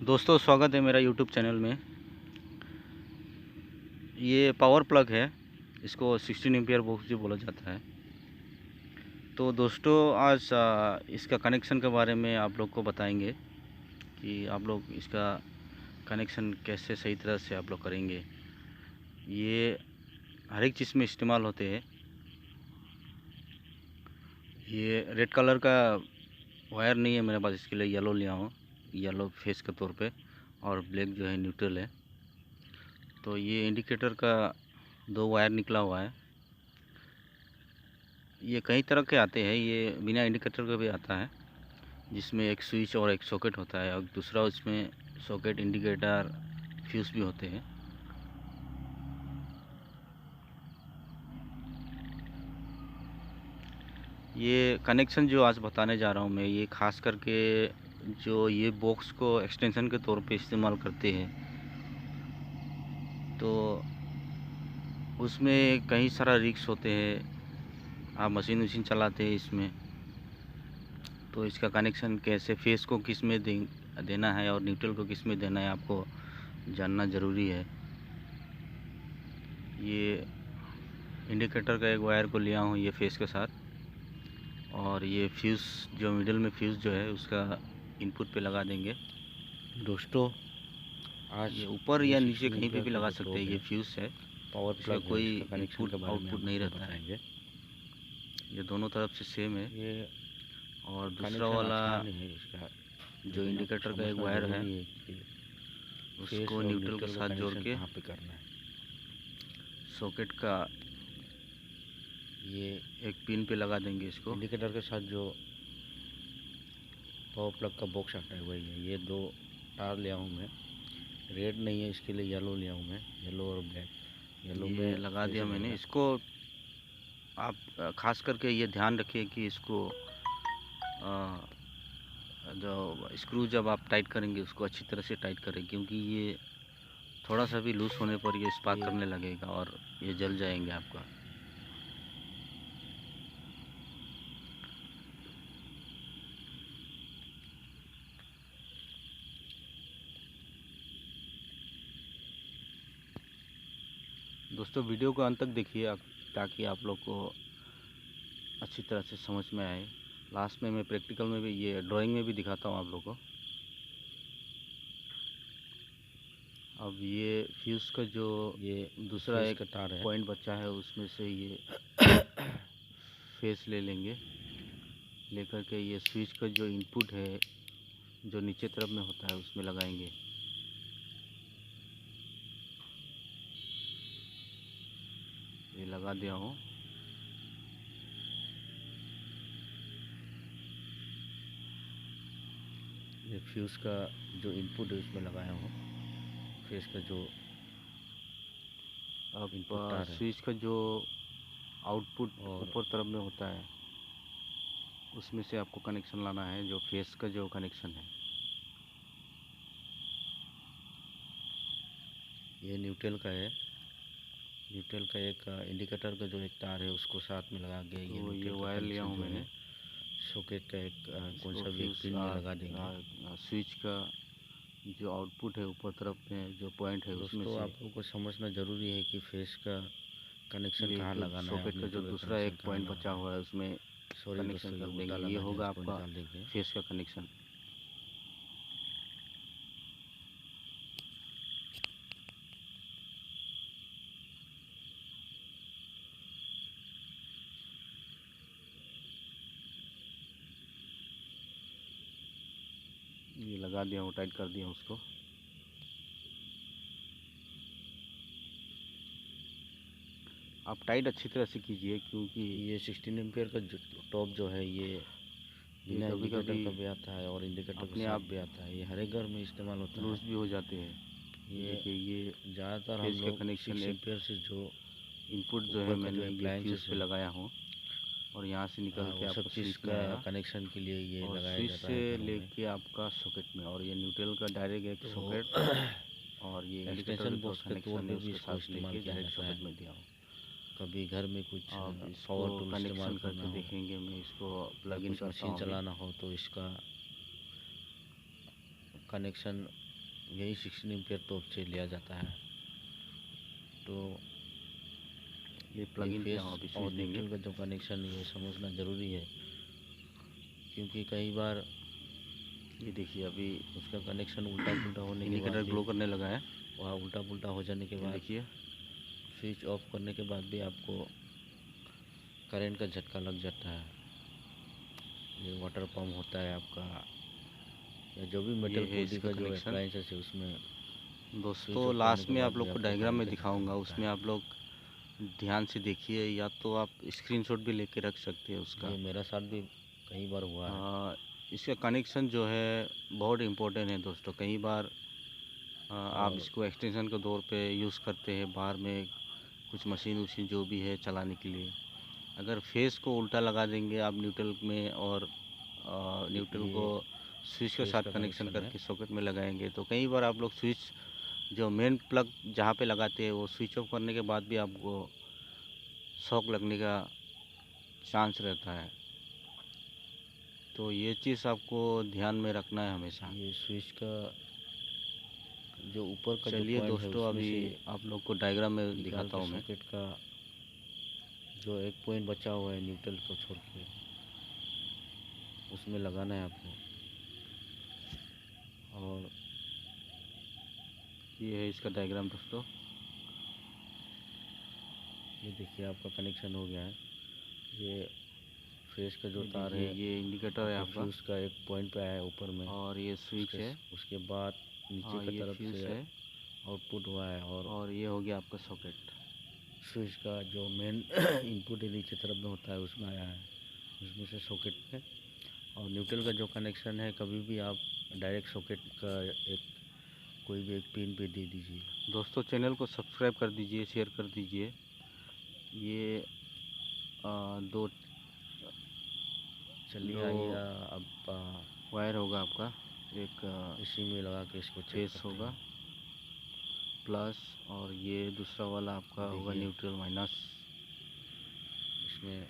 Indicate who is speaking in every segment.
Speaker 1: दोस्तों स्वागत है मेरा यूट्यूब चैनल में। ये पावर प्लग है, इसको 16 एम्पियर बॉक्स भी बोला जाता है। तो दोस्तों आज इसका कनेक्शन के बारे में आप लोग को बताएंगे कि आप लोग इसका कनेक्शन कैसे सही तरह से आप लोग करेंगे। ये हर एक चीज़ में इस्तेमाल होते हैं। ये रेड कलर का वायर नहीं है मेरे पास, इसके लिए येलो लिया हूँ, येलो फेस के तौर पे, और ब्लैक जो है न्यूट्रल है। तो ये इंडिकेटर का 2 वायर निकला हुआ है। ये कई तरह के आते हैं, ये बिना इंडिकेटर का भी आता है, जिसमें एक स्विच और एक सॉकेट होता है, और दूसरा उसमें सॉकेट, इंडिकेटर, फ्यूज़ भी होते हैं। ये कनेक्शन जो आज बताने जा रहा हूँ मैं, ये ख़ास करके जो ये बॉक्स को एक्सटेंशन के तौर पे इस्तेमाल करते हैं, तो उसमें कई सारा रिस्क होते हैं। आप मशीन चलाते हैं इसमें, तो इसका कनेक्शन कैसे, फेस को किस में देना है और न्यूट्रल को किस में देना है, आपको जानना ज़रूरी है। ये इंडिकेटर का एक वायर को लिया हूँ ये फेस के साथ, और ये फ्यूज़ जो मिडिल में फ्यूज़ जो है उसका इनपुट पे लगा देंगे।
Speaker 2: दोस्तों आज
Speaker 1: ये ऊपर या नीचे कहीं पे भी लगा सकते हैं। ये फ्यूज़ है,
Speaker 2: पावर
Speaker 1: इसका
Speaker 2: प्लग
Speaker 1: कोई
Speaker 2: कनेक्शन
Speaker 1: इनपुट आउटपुट नहीं रहता है। ये दोनों तरफ से सेम है।
Speaker 2: ये
Speaker 1: और दूसरा वाला
Speaker 2: है इसका
Speaker 1: जो इंडिकेटर का एक वायर है, उसको न्यूट्रल के साथ जोड़ के
Speaker 2: कहाँ पे करना है।
Speaker 1: सॉकेट का
Speaker 2: ये
Speaker 1: एक पिन पे लगा देंगे इसको।
Speaker 2: इंडिकेटर के साथ जो पावर प्लग का बॉक्स आता है वही है। ये 2 तार लिया हूँ मैं, रेड नहीं है, इसके लिए येलो लिया हूँ मैं, येलो और ब्लैक। येलो में
Speaker 1: लगा दिया मैंने इसको। आप खास करके ये ध्यान रखिए कि इसको जो स्क्रू जब आप टाइट करेंगे उसको अच्छी तरह से टाइट करें, क्योंकि ये थोड़ा सा भी लूज होने पर ये स्पार्क करने लगेगा और ये जल जाएंगे आपका। दोस्तों वीडियो को अंत तक देखिए आप, ताकि आप लोग को अच्छी तरह से समझ में आए। लास्ट में मैं प्रैक्टिकल में भी, ये ड्राइंग में भी दिखाता हूँ आप लोग को। अब ये फ्यूज़ का जो ये दूसरा एक
Speaker 2: तार है,
Speaker 1: पॉइंट बचा है, उसमें से ये फेस ले लेंगे। लेकर के ये स्विच का जो इनपुट है, जो नीचे तरफ में होता है, उसमें लगाएंगे। ये लगा दिया हूँ।
Speaker 2: ये फ्यूज़ का जो इनपुट है उसमें लगाया हूँ। फेस का जो
Speaker 1: अब स्विच का जो आउटपुट ऊपर तरफ में होता है, उसमें से आपको कनेक्शन लाना है, जो फेस का जो कनेक्शन है।
Speaker 2: ये न्यूट्रल का है। न्यूट्रल का एक इंडिकेटर का जो एक तार है उसको साथ में लगा के
Speaker 1: ये वायर लिया हूँ मैंने।
Speaker 2: सॉकेट का एक कौन सा भी पिन में लगा देंगे।
Speaker 1: स्विच का जो आउटपुट है ऊपर तरफ में जो पॉइंट है, उसमें से
Speaker 2: आप लोगों को समझना ज़रूरी है कि फेस का कनेक्शन कहाँ लगाना है।
Speaker 1: सॉकेट का जो दूसरा एक पॉइंट बचा हुआ है उसमें कनेक्शन कर देंगे। ये होगा आपका फेस का कनेक्शन। ये लगा दिया हूँ, टाइट कर दिया उसको। आप टाइट अच्छी तरह से कीजिए, क्योंकि
Speaker 2: ये 16 एम्पियर का जो टॉप जो है ये बिना इंडिकेटर का भी आता है और इंडिकेटर अपने आप भी आता है। ये हर एक घर में इस्तेमाल होता है,
Speaker 1: लूज भी हो जाते हैं।
Speaker 2: ये देखिए, ये ज़्यादातर हम लोग
Speaker 1: कनेक्शन
Speaker 2: 6 एम्पियर से जो
Speaker 1: इनपुट जो है मैंने ये फ्यूज पे लगाया हूँ, और यहाँ से निकल के आपको स्विच का
Speaker 2: कनेक्शन के लिए ये लगाया
Speaker 1: स्विच
Speaker 2: जाता
Speaker 1: से
Speaker 2: है
Speaker 1: लेके आपका सॉकेट में, और ये न्यूट्रल का डायरेक्ट एक सॉकेट, और ये
Speaker 2: एक्सटेंशन बॉक्स के तौर पे भी इसको इस्तेमाल किया जाता है।
Speaker 1: सॉकेट में दिया हूँ।
Speaker 2: कभी घर में कुछ
Speaker 1: पावर टूल इस्तेमाल करके देखेंगे, मैं इसको प्लग इन करता हूँ।
Speaker 2: मशीन चलाना हो तो इसका कनेक्शन यही 16 एम्पियर टॉप से लिया जाता है। तो
Speaker 1: ये प्लग इन
Speaker 2: फेस
Speaker 1: किया अभी
Speaker 2: और
Speaker 1: स्विच देंगे।
Speaker 2: न्यूट्रल का जो कनेक्शन ये समझना ज़रूरी है, क्योंकि कई बार
Speaker 1: ये देखिए अभी
Speaker 2: उसका कनेक्शन उल्टा पुल्टा होने के बाद
Speaker 1: इंडिकेटर
Speaker 2: भी,
Speaker 1: ग्लो करने लगा है।
Speaker 2: वहाँ उल्टा पुल्टा हो जाने के
Speaker 1: ये
Speaker 2: बाद
Speaker 1: देखिए
Speaker 2: स्विच ऑफ करने के बाद भी आपको करंट का झटका लग जाता है। ये वाटर पम्प होता है आपका, या जो भी
Speaker 1: ये
Speaker 2: मेटल
Speaker 1: है
Speaker 2: बॉडी
Speaker 1: इसका
Speaker 2: का जो
Speaker 1: कनेक्शन।
Speaker 2: अप्लायंसेस है उसमें स्विच
Speaker 1: दोस्तों
Speaker 2: ऑफ करने
Speaker 1: लास्ट
Speaker 2: के
Speaker 1: में
Speaker 2: बाद
Speaker 1: आप
Speaker 2: भी
Speaker 1: लोग को
Speaker 2: आपको
Speaker 1: डायग्राम
Speaker 2: करंट
Speaker 1: में
Speaker 2: का झटका
Speaker 1: दिखाऊंगा,
Speaker 2: लगता
Speaker 1: उसमें
Speaker 2: है।
Speaker 1: आप लोग ध्यान से देखिए, या तो आप स्क्रीनशॉट भी लेके रख सकते हैं उसका।
Speaker 2: ये मेरा साथ भी कई बार हुआ है।
Speaker 1: इसका कनेक्शन जो है बहुत इम्पोर्टेंट है दोस्तों। कई बार आप
Speaker 2: और
Speaker 1: इसको एक्सटेंशन के तौर पे यूज़ करते हैं बाहर में, कुछ मशीन वशीन जो भी है चलाने के लिए। अगर फेस को उल्टा लगा देंगे आप न्यूट्रल में, और न्यूट्रल को
Speaker 2: ये
Speaker 1: स्विच के
Speaker 2: स्विच
Speaker 1: साथ
Speaker 2: का
Speaker 1: कनेक्शन
Speaker 2: कनेक्शन है।
Speaker 1: करके सॉकेट में लगाएंगे, तो कई बार आप लोग स्विच जो मेन प्लग जहाँ पे लगाते हैं वो स्विच ऑफ करने के बाद भी आपको शॉक लगने का चांस रहता है। तो ये चीज़ आपको ध्यान में रखना है हमेशा।
Speaker 2: ये स्विच का जो ऊपर का जो
Speaker 1: चलिए
Speaker 2: पॉइंट है
Speaker 1: दोस्तों,
Speaker 2: उसमें
Speaker 1: अभी
Speaker 2: से
Speaker 1: आप लोग को डायग्राम में
Speaker 2: निकाल
Speaker 1: दिखाता
Speaker 2: के
Speaker 1: हूँ मैं।
Speaker 2: सॉकेट का जो एक पॉइंट बचा हुआ है न्यूट्रल को छोड़ के, उसमें लगाना है आपको। और
Speaker 1: ये है इसका डायग्राम दोस्तों।
Speaker 2: ये देखिए आपका कनेक्शन हो गया है। ये फेस का जो
Speaker 1: ये
Speaker 2: तार
Speaker 1: देखिए
Speaker 2: है
Speaker 1: ये इंडिकेटर है
Speaker 2: आपके
Speaker 1: आपका,
Speaker 2: फ्यूज़ का एक पॉइंट पे आया है ऊपर में।
Speaker 1: और ये स्विच है।
Speaker 2: उसके बाद नीचे की
Speaker 1: ये
Speaker 2: तरफ
Speaker 1: फ्यूज़
Speaker 2: से
Speaker 1: है,
Speaker 2: आउटपुट हुआ है, और
Speaker 1: ये हो गया आपका सॉकेट।
Speaker 2: स्विच का जो मेन इनपुट है नीचे तरफ में होता है उसमें आया है, उसमें से सॉकेट में। और न्यूट्रल का जो कनेक्शन है कभी भी आप डायरेक्ट सॉकेट का एक कोई भी एक पिन पे दे दीजिए।
Speaker 1: दोस्तों चैनल को सब्सक्राइब कर दीजिए, शेयर कर दीजिए। ये दो
Speaker 2: चलिए
Speaker 1: दो
Speaker 2: आइए अब
Speaker 1: वायर होगा आपका, एक
Speaker 2: इसी में लगा के इसको चेक
Speaker 1: फेस
Speaker 2: करते
Speaker 1: होगा
Speaker 2: हैं।
Speaker 1: प्लस, और ये दूसरा वाला आपका होगा
Speaker 2: देखिए
Speaker 1: न्यूट्रल माइनस।
Speaker 2: इसमें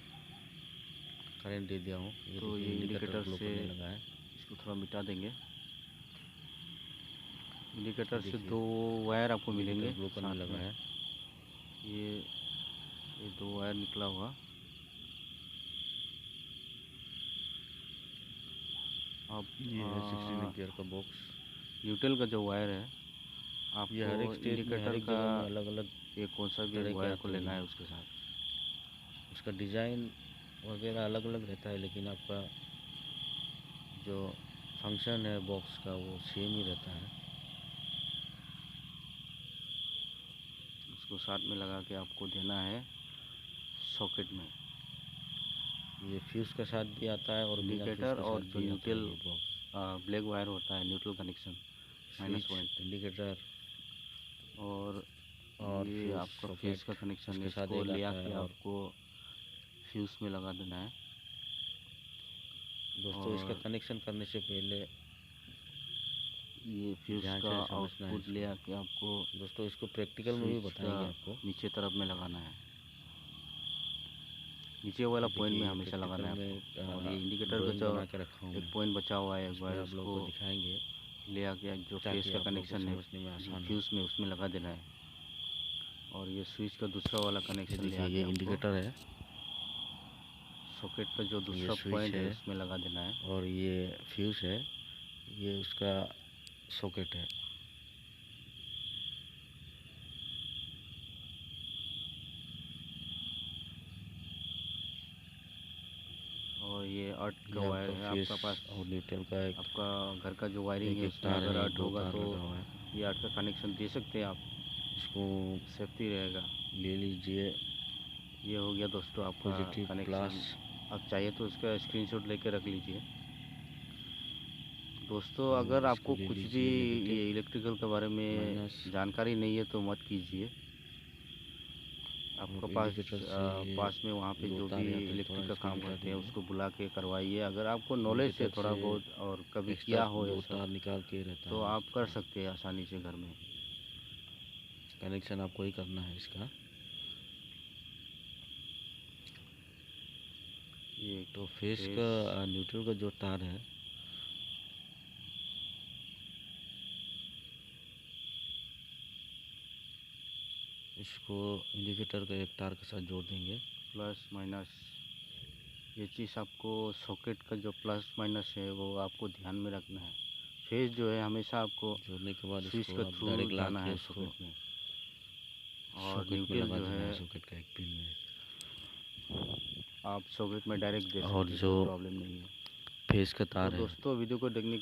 Speaker 2: करंट दे दिया हूँ। ये
Speaker 1: तो
Speaker 2: देखिए
Speaker 1: ये
Speaker 2: इंडिकेटर
Speaker 1: इंडिकेटर
Speaker 2: ग्लो
Speaker 1: से
Speaker 2: करने लगा है।
Speaker 1: इसको थोड़ा मिटा देंगे। इंडिकेटर से
Speaker 2: देखिए
Speaker 1: दो वायर आपको मिलेंगे
Speaker 2: इंडिकेटर ग्लो करने
Speaker 1: साथ
Speaker 2: लगा
Speaker 1: में।
Speaker 2: है।
Speaker 1: ये दो वायर निकला हुआ। अब
Speaker 2: ये है 16 एम्पियर का बॉक्स।
Speaker 1: न्यूट्रल का जो वायर है
Speaker 2: ये
Speaker 1: आपको
Speaker 2: हर एक स्टेट में हर
Speaker 1: इंडिकेटर
Speaker 2: एक
Speaker 1: का
Speaker 2: जगह में अलग अलग
Speaker 1: ये कौन सा भी
Speaker 2: तरह के
Speaker 1: वायर को
Speaker 2: आते
Speaker 1: लेना
Speaker 2: हैं।
Speaker 1: है उसके साथ।
Speaker 2: उसका डिज़ाइन वगैरह अलग अलग रहता है, लेकिन आपका जो फंक्शन है बॉक्स का वो सेम ही रहता है।
Speaker 1: उसको साथ में लगा के आपको देना है सॉकेट में।
Speaker 2: ये फ्यूज़ के साथ भी आता है और बिना फ्यूज़
Speaker 1: इंडिकेटर
Speaker 2: के
Speaker 1: और
Speaker 2: साथ
Speaker 1: जो
Speaker 2: भी आता है
Speaker 1: न्यूट्रल
Speaker 2: ये बॉक्स।
Speaker 1: ब्लैक वायर होता है न्यूट्रल कनेक्शन
Speaker 2: स्विच,
Speaker 1: -1,
Speaker 2: इंडिकेटर
Speaker 1: और
Speaker 2: और
Speaker 1: ये
Speaker 2: फ्यूज़
Speaker 1: आपका फेस
Speaker 2: सॉकेट
Speaker 1: का कनेक्शन है।
Speaker 2: उसके साथ
Speaker 1: इसको
Speaker 2: एक
Speaker 1: ले
Speaker 2: आता है।
Speaker 1: आके
Speaker 2: और
Speaker 1: आपको फ्यूज़ में लगा देना है।
Speaker 2: दोस्तों इसका
Speaker 1: और
Speaker 2: कनेक्शन करने से पहले
Speaker 1: ये फ्यूज़
Speaker 2: ध्यान
Speaker 1: का
Speaker 2: से समझना है
Speaker 1: आउटपुट ले
Speaker 2: इसको।
Speaker 1: आके आपको
Speaker 2: दोस्तों इसको प्रैक्टिकल में भी
Speaker 1: स्विच का
Speaker 2: बताएंगे आपको।
Speaker 1: नीचे तरफ में लगाना है, नीचे वाला पॉइंट
Speaker 2: देखिए
Speaker 1: में
Speaker 2: ये
Speaker 1: हमेशा
Speaker 2: प्रैक्टिकल
Speaker 1: लगाना है
Speaker 2: में
Speaker 1: आपको। और ये इंडिकेटर का
Speaker 2: ड्राइंग
Speaker 1: जो
Speaker 2: बना के रखा हूँ
Speaker 1: एक
Speaker 2: मैं,
Speaker 1: पॉइंट बचा हुआ है एक
Speaker 2: उसमें
Speaker 1: वायर,
Speaker 2: आप लोगों
Speaker 1: उसको
Speaker 2: को दिखाएंगे
Speaker 1: ले आके जो फेस
Speaker 2: ताकि
Speaker 1: का
Speaker 2: आप लोगों को
Speaker 1: कनेक्शन है
Speaker 2: समझने में आसान हो।
Speaker 1: फ्यूज़ में उसमें लगा देना है। और ये स्विच का दूसरा वाला
Speaker 2: ये
Speaker 1: कनेक्शन ले
Speaker 2: देखिए
Speaker 1: आके
Speaker 2: ये
Speaker 1: आपको
Speaker 2: इंडिकेटर है,
Speaker 1: सॉकेट का जो
Speaker 2: ये
Speaker 1: दूसरा
Speaker 2: स्विच
Speaker 1: पॉइंट है
Speaker 2: है,
Speaker 1: उसमें लगा देना है।
Speaker 2: और ये फ्यूज़ है, ये उसका सॉकेट है।
Speaker 1: और ये अर्थ का
Speaker 2: ये
Speaker 1: वायर
Speaker 2: आपका
Speaker 1: है
Speaker 2: फेस
Speaker 1: आपका पास।
Speaker 2: और न्यूट्रल का एक
Speaker 1: आपका घर का जो वायरिंग
Speaker 2: एक
Speaker 1: है
Speaker 2: एक
Speaker 1: उसमें
Speaker 2: तार
Speaker 1: अगर
Speaker 2: है,
Speaker 1: अर्थ
Speaker 2: दो
Speaker 1: होगा
Speaker 2: तार
Speaker 1: तो
Speaker 2: लगा हुआ है।
Speaker 1: ये अर्थ का कनेक्शन दे सकते हैं आप,
Speaker 2: इसको
Speaker 1: सेफ्टी रहेगा।
Speaker 2: ले लीजिए।
Speaker 1: ये हो गया दोस्तों आपका
Speaker 2: पॉजिटिव
Speaker 1: कनेक्शन।
Speaker 2: प्लस,
Speaker 1: आप चाहिए तो इसका स्क्रीनशॉट लेके रख लीजिए। दोस्तों
Speaker 2: और
Speaker 1: अगर
Speaker 2: इसको
Speaker 1: आपको
Speaker 2: ले
Speaker 1: कुछ भी
Speaker 2: लीजिए नेगेटिव
Speaker 1: ये इलेक्ट्रिकल के बारे में
Speaker 2: माइनस।
Speaker 1: जानकारी नहीं है तो मत कीजिए। आपका
Speaker 2: इंडिकेटर से
Speaker 1: पास में वहाँ पे
Speaker 2: दो
Speaker 1: जो
Speaker 2: तार
Speaker 1: भी
Speaker 2: आते हैं, थोड़ा
Speaker 1: इलेक्ट्रिक का
Speaker 2: इसको
Speaker 1: काम
Speaker 2: मिटा
Speaker 1: करते हैं
Speaker 2: दीजिए।
Speaker 1: उसको बुला के करवाइए। अगर आपको नॉलेज है
Speaker 2: इंडिकेटर
Speaker 1: थोड़ा
Speaker 2: से
Speaker 1: बहुत और कभी
Speaker 2: एक्स्ट्रा
Speaker 1: किया हो ये
Speaker 2: दो
Speaker 1: सब,
Speaker 2: तार निकाल के रहता
Speaker 1: तो
Speaker 2: है
Speaker 1: आप कर
Speaker 2: इसका।
Speaker 1: सकते हैं आसानी से घर में।
Speaker 2: कनेक्शन आपको ही करना है इसका।
Speaker 1: ये
Speaker 2: तो फेस का न्यूट्रल का जो तार है इसको इंडिकेटर का एक तार के साथ जोड़ देंगे।
Speaker 1: प्लस माइनस, ये चीज़ आपको सॉकेट का जो प्लस माइनस है वो आपको ध्यान में रखना है। फेज जो है हमेशा आपको
Speaker 2: जोड़ने के बाद
Speaker 1: स्विच
Speaker 2: इसको
Speaker 1: के
Speaker 2: आप
Speaker 1: थ्रू
Speaker 2: डायरेक्ट ला
Speaker 1: जाना
Speaker 2: के
Speaker 1: है
Speaker 2: इसको
Speaker 1: सॉकेट में, और
Speaker 2: सॉकेट में
Speaker 1: न्यूट्रल
Speaker 2: लगा
Speaker 1: जो
Speaker 2: देना है,
Speaker 1: है
Speaker 2: सॉकेट का एक पिन में।
Speaker 1: आप सॉकेट में डायरेक्ट दे
Speaker 2: और
Speaker 1: सकते हैं,
Speaker 2: जो
Speaker 1: कोई प्रॉब्लम नहीं है।
Speaker 2: फेस का
Speaker 1: तो
Speaker 2: तार है
Speaker 1: दोस्तों वीडियो को देखने